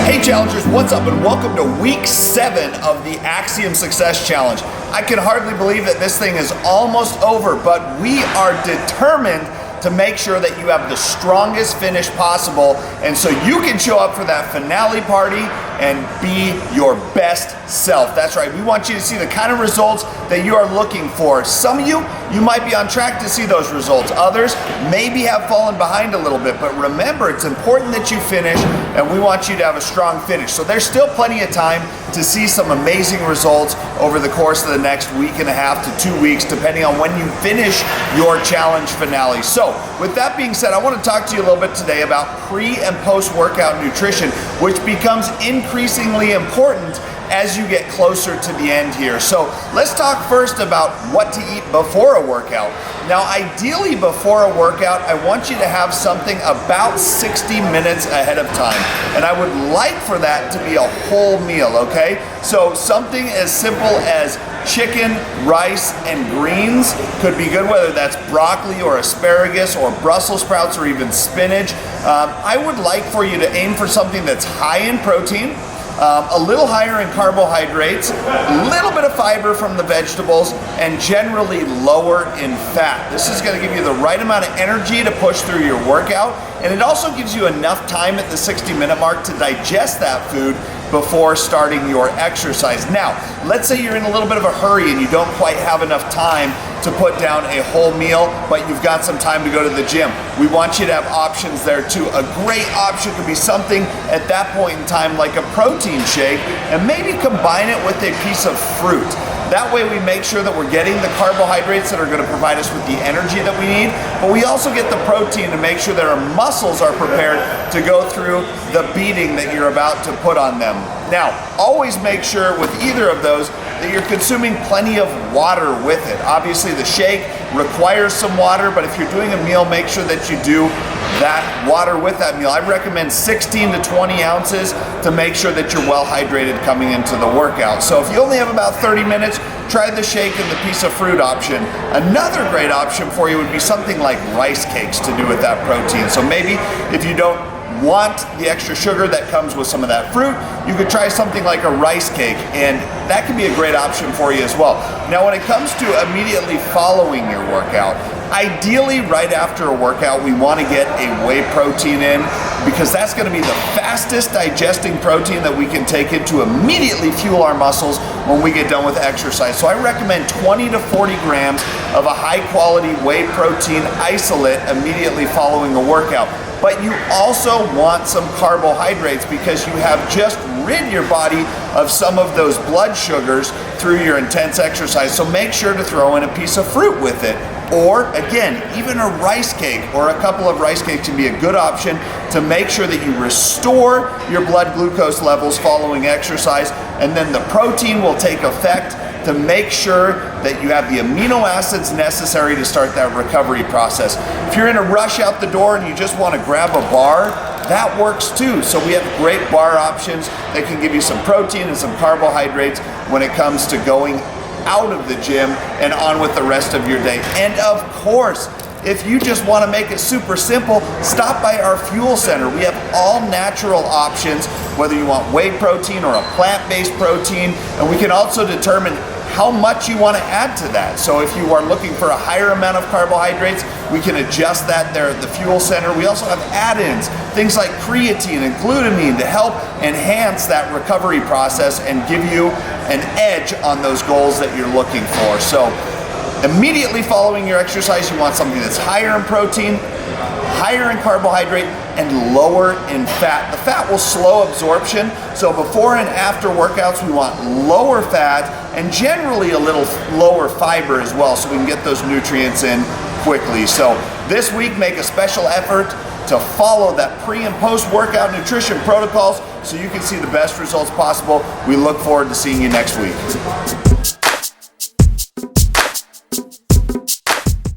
Hey challengers, what's up and welcome to week 7 of the Axiom Success Challenge. I can hardly believe that this thing is almost over, but we are determined to make sure that you have the strongest finish possible, and so you can show up for that finale party and be your best self. That's right, we want you to see the kind of results that you are looking for. Some of you might be on track to see those results. Others maybe have fallen behind a little bit, but remember, it's important that you finish, and we want you to have a strong finish. So there's still plenty of time to see some amazing results over the course of the next week and a half to 2 weeks, depending on when you finish your challenge finale. So with that being said, I want to talk to you a little bit today about pre and post-workout nutrition, which becomes increasingly important as you get closer to the end here. So let's talk first about what to eat before a workout. Now, ideally before a workout, I want you to have something about 60 minutes ahead of time. And I would like for that to be a whole meal, okay? So something as simple as chicken, rice, and greens could be good, whether that's broccoli or asparagus or Brussels sprouts or even spinach. I would like for you to aim for something that's high in protein, a little higher in carbohydrates, a little bit of fiber from the vegetables, and generally lower in fat. This is going to give you the right amount of energy to push through your workout, and it also gives you enough time at the 60-minute mark to digest that food before starting your exercise. Now, let's say you're in a little bit of a hurry and you don't quite have enough time to put down a whole meal, but you've got some time to go to the gym. We want you to have options there too. A great option could be something at that point in time like a protein shake, and maybe combine it with a piece of fruit. That way we make sure that we're getting the carbohydrates that are going to provide us with the energy that we need, but we also get the protein to make sure that our muscles are prepared to go through the beating that you're about to put on them. Now, always make sure with either of those that you're consuming plenty of water with it. Obviously the shake requires some water, but if you're doing a meal, make sure that you do that water with that meal. I recommend 16 to 20 ounces to make sure that you're well hydrated coming into the workout. So if you only have about 30 minutes, try the shake and the piece of fruit option. Another great option for you would be something like rice cakes to do with that protein. So maybe if you don't want the extra sugar that comes with some of that fruit, you could try something like a rice cake, and that can be a great option for you as well. Now, when it comes to immediately following your workout, ideally right after a workout, we want to get a whey protein in, because that's going to be the fastest digesting protein that we can take in to immediately fuel our muscles when we get done with exercise. So I recommend 20 to 40 grams of a high quality whey protein isolate immediately following a workout. But you also want some carbohydrates because you have just rid your body of some of those blood sugars through your intense exercise. So make sure to throw in a piece of fruit with it. Or again, even a rice cake or a couple of rice cakes can be a good option to make sure that you restore your blood glucose levels following exercise, and then the protein will take effect to make sure that you have the amino acids necessary to start that recovery process. If you're in a rush out the door and you just want to grab a bar, that works too. So we have great bar options that can give you some protein and some carbohydrates when it comes to going out of the gym and on with the rest of your day. And of course, if you just want to make it super simple, stop by our fuel center. We have all natural options, whether you want whey protein or a plant-based protein, and we can also determine how much you want to add to that. So if you are looking for a higher amount of carbohydrates, we can adjust that there at the fuel center. We also have add-ins, things like creatine and glutamine to help enhance that recovery process and give you an edge on those goals that you're looking for. So immediately following your exercise, you want something that's higher in protein, higher in carbohydrate, and lower in fat. The fat will slow absorption, so before and after workouts, we want lower fat and generally a little lower fiber as well, so we can get those nutrients in quickly. So this week, make a special effort to follow that pre and post workout nutrition protocols so you can see the best results possible. We look forward to seeing you next week.